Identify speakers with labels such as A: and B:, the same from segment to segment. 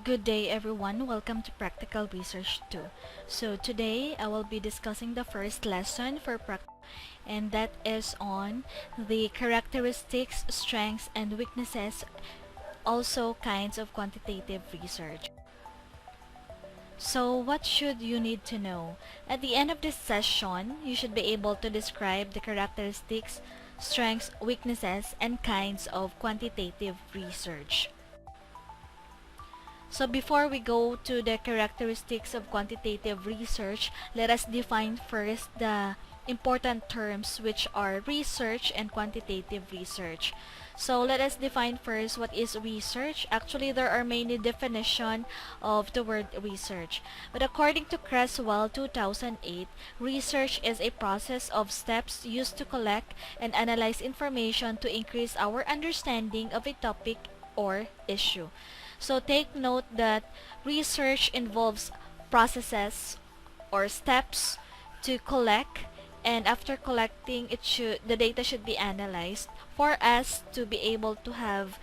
A: Good day everyone, welcome to Practical Research 2. So today I will be discussing the first lesson for practical, and that is on the characteristics, strengths, and weaknesses, also kinds of quantitative research. So what should you need to know? At the end of this session, you should be able to describe the characteristics, strengths, weaknesses, and kinds of quantitative research. So before we go to the characteristics of quantitative research, let us define first the important terms, which are research and quantitative research. So let us define first what is research. Actually, there are many definitions of the word research. But according to Creswell 2008, research is a process of steps used to collect and analyze information to increase our understanding of a topic or issue. So take note that research involves processes or steps to collect, and after collecting the data should be analyzed for us to be able to have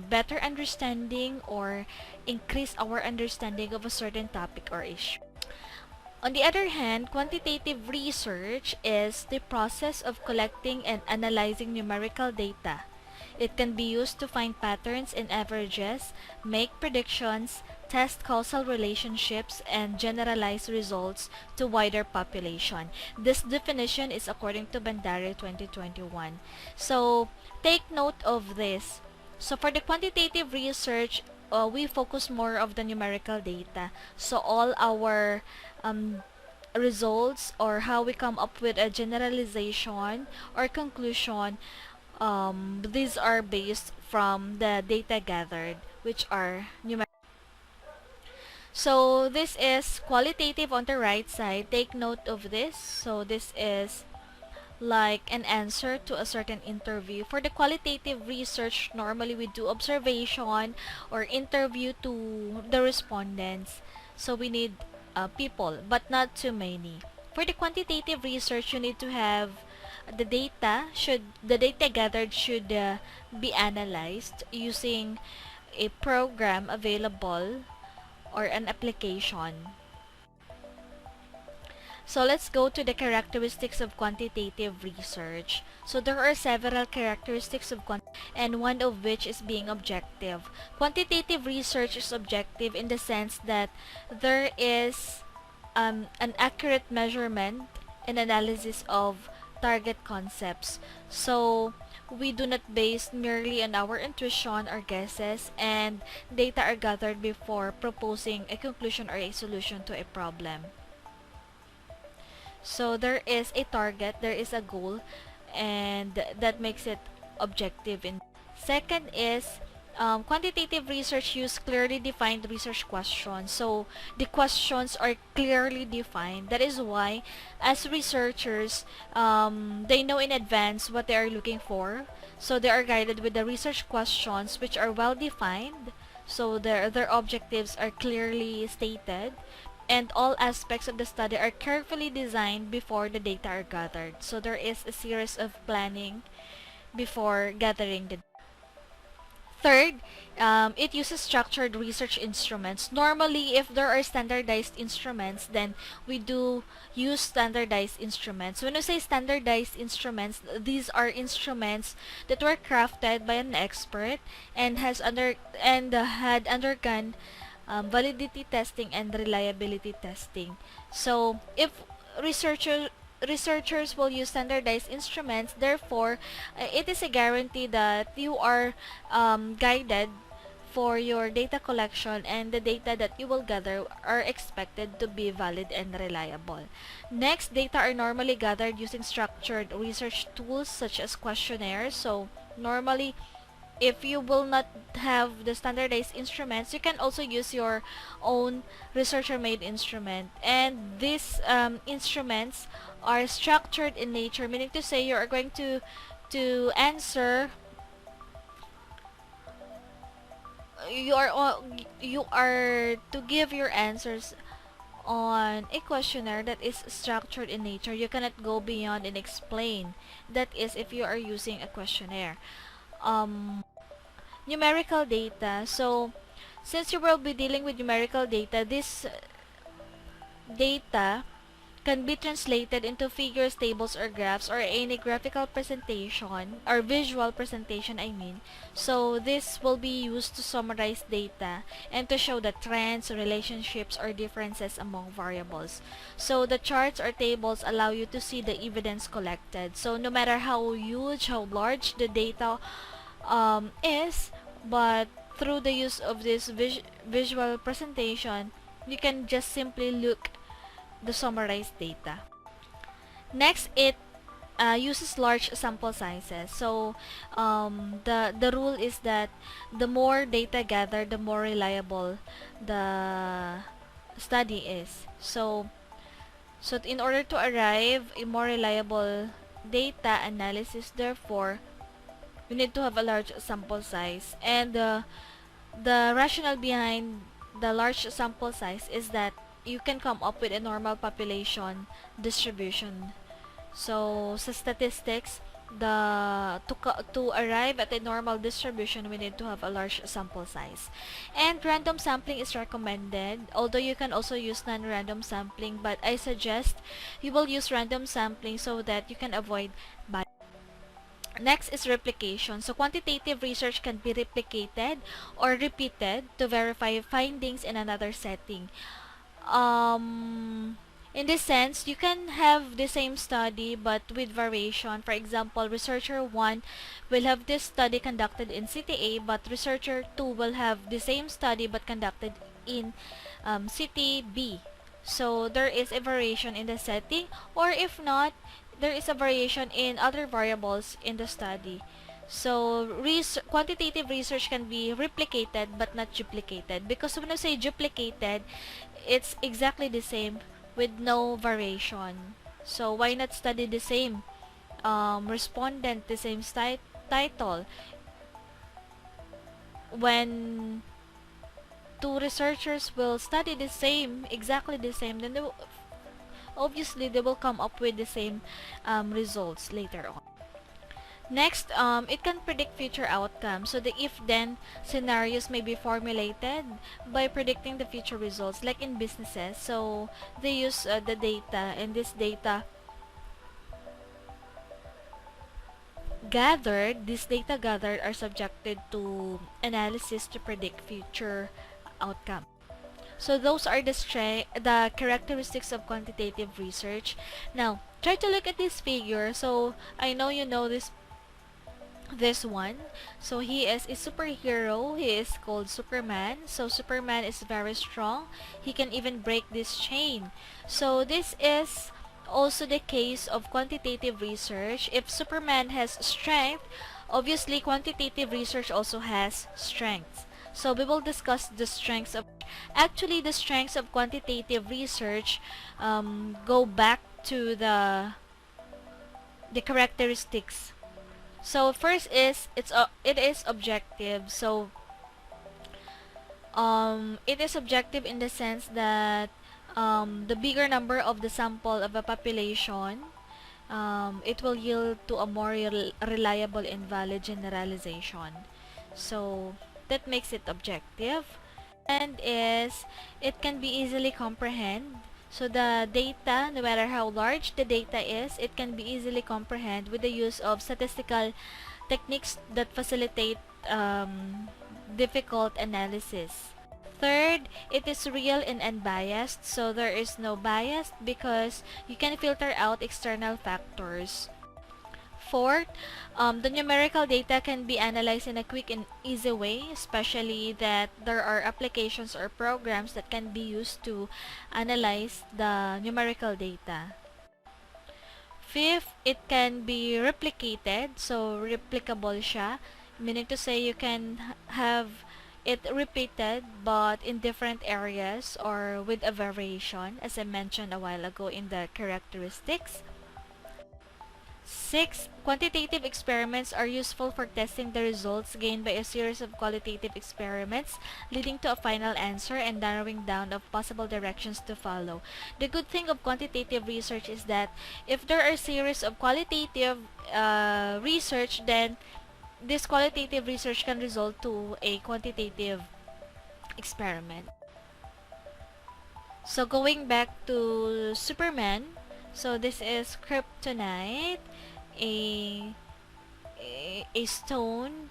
A: better understanding or increase our understanding of a certain topic or issue. On the other hand, quantitative research is the process of collecting and analyzing numerical data. It can be used to find patterns in averages, make predictions, test causal relationships, and generalize results to wider population. This definition is according to Bandari 2021. So, take note of this. So, for the quantitative research, we focus more of the numerical data. So, all our results or how we come up with a generalization or conclusion, these are based from the data gathered, which are numerical. So this is qualitative on the right side. Take note of this. So this is like an answer to a certain interview. For the qualitative research, normally we do observation or interview to the respondents. So we need people, but not too many. For the quantitative research, you need to have the data gathered should be analyzed using a program available or an application. So let's go to the characteristics of quantitative research. So there are several characteristics of and one of which is being objective. Quantitative research is objective in the sense that there is an accurate measurement and analysis of target concepts. So we do not base merely on our intuition or guesses, and data are gathered before proposing a conclusion or a solution to a problem. So there is a target, there is a goal, and that makes it objective. Second is quantitative research use clearly defined research questions. So the questions are clearly defined. That is why, as researchers, they know in advance what they are looking for. So they are guided with the research questions, which are well defined. So their objectives are clearly stated, and all aspects of the study are carefully designed before the data are gathered. So there is a series of planning before gathering the data. Third, it uses structured research instruments. Normally, if there are standardized instruments, then we do use standardized instruments. When we say standardized instruments, these are instruments that were crafted by an expert and had undergone validity testing and reliability testing. So, if researchers will use standardized instruments, therefore it is a guarantee that you are guided for your data collection, and the data that you will gather are expected to be valid and reliable. Next, data are normally gathered using structured research tools such as questionnaires. So normally, if you will not have the standardized instruments, you can also use your own researcher-made instrument. And these instruments are structured in nature, meaning to say you are going to answer. You are to give your answers on a questionnaire that is structured in nature. You cannot go beyond and explain. That is if you are using a questionnaire. Numerical data. So Since you will be dealing with numerical data, this data can be translated into figures, tables, or graphs, or any graphical presentation, or visual presentation, I mean. So this will be used to summarize data and to show the trends, relationships, or differences among variables. So the charts or tables allow you to see the evidence collected. So no matter how huge, how large the data is, but through the use of this visual presentation, you can just simply look the summarized data. Next, it uses large sample sizes. So the rule is that the more data gathered, the more reliable the study is. So in order to arrive a more reliable data analysis, therefore, we need to have a large sample size. And the rationale behind the large sample size is that you can come up with a normal population distribution. So sa statistics, to arrive at a normal distribution, we need to have a large sample size. And random sampling is recommended, although you can also use non-random sampling, but I suggest you will use random sampling so that you can avoid bias. Next is replication. So quantitative research can be replicated or repeated to verify findings in another setting. In this sense, you can have the same study but with variation. For example, researcher 1 will have this study conducted in city A, but researcher 2 will have the same study but conducted in city B. So there is a variation in the setting, or if not, there is a variation in other variables in the study. So quantitative research can be replicated but not duplicated, because when I say duplicated, it's exactly the same with no variation. So why not study the same respondent, the same title, when two researchers will study the same, exactly the same, then obviously they will come up with the same results later on. Next, it can predict future outcomes. So the if-then scenarios may be formulated by predicting the future results, like in businesses. So they use the data, and this data gathered are subjected to analysis to predict future outcome. So those are the characteristics of quantitative research. Now, try to look at this figure. So I know you know this one. So he is a superhero. He is called Superman. So Superman is very strong. He can even break this chain. So this is also the case of quantitative research. If Superman has strength, obviously quantitative research also has strengths. So we will discuss the strengths of the strengths of quantitative research go back to the characteristics. So first is it is objective. So it is objective in the sense that the bigger number of the sample of a population, it will yield to a more reliable and valid generalization. So that makes it objective. And is it can be easily comprehend. So the data, no matter how large the data is, it can be easily comprehend with the use of statistical techniques that facilitate difficult analysis. Third, it is real and unbiased. So there is no bias because you can filter out external factors. Fourth, the numerical data can be analyzed in a quick and easy way, especially that there are applications or programs that can be used to analyze the numerical data. Fifth, it can be replicated, so replicable siya, meaning to say you can have it repeated but in different areas or with a variation, as I mentioned a while ago in the characteristics. 6. Quantitative experiments are useful for testing the results gained by a series of qualitative experiments, leading to a final answer and narrowing down of possible directions to follow. The good thing of quantitative research is that if there are a series of qualitative research, then this qualitative research can result to a quantitative experiment. So going back to Superman, so this is kryptonite, a a stone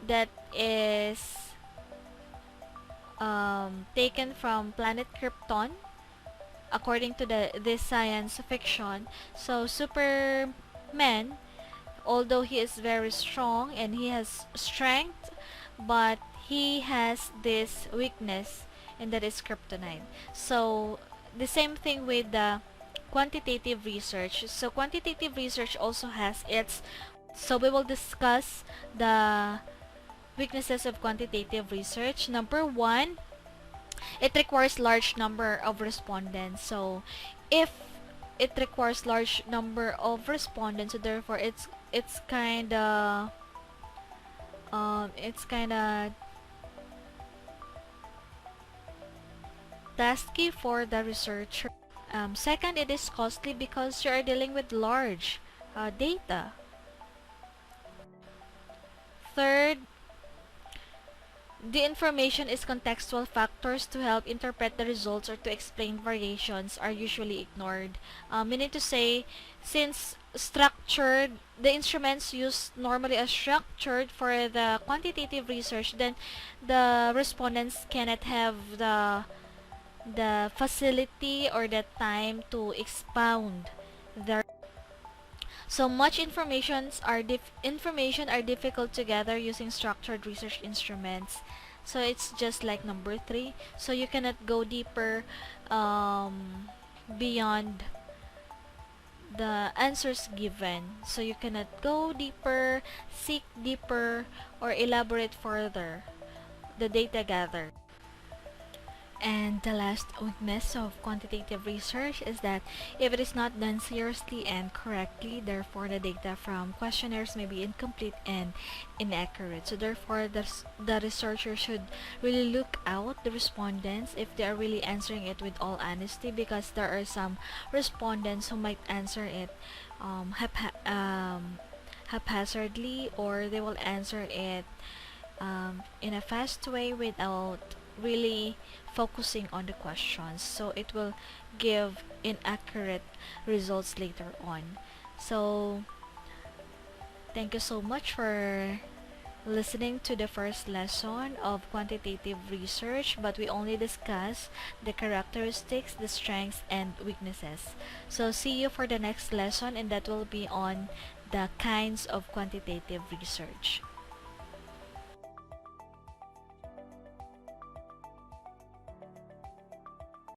A: that is taken from planet Krypton according to this science fiction. So Superman, although he is very strong and he has strength, but he has this weakness, and that is kryptonite. So the same thing with the quantitative research. So quantitative research also has its, so we will discuss the weaknesses of quantitative research. Number one, it requires large number of respondents. So if it requires large number of respondents, so therefore it's kind of tasky for the researcher. Second, it is costly because you are dealing with large data. Third, the information is contextual. Factors to help interpret the results or to explain variations are usually ignored. Meaning to say, since structured, the instruments used normally are structured for the quantitative research, then the respondents cannot have the facility or the time to expound their. So much information are difficult to gather using structured research instruments. So it's just like number 3. So you cannot go deeper beyond the answers given. So you cannot go deeper, seek deeper, or elaborate further the data gathered. And the last weakness of quantitative research is that if it is not done seriously and correctly, therefore the data from questionnaires may be incomplete and inaccurate. So therefore the researcher should really look out the respondents if they are really answering it with all honesty, because there are some respondents who might answer it haphazardly, or they will answer it in a fast way without really focusing on the questions, so it will give inaccurate results later on. So thank you so much for listening to the first lesson of quantitative research, but we only discuss the characteristics, the strengths, and weaknesses. So see you for the next lesson, and that will be on the kinds of quantitative research.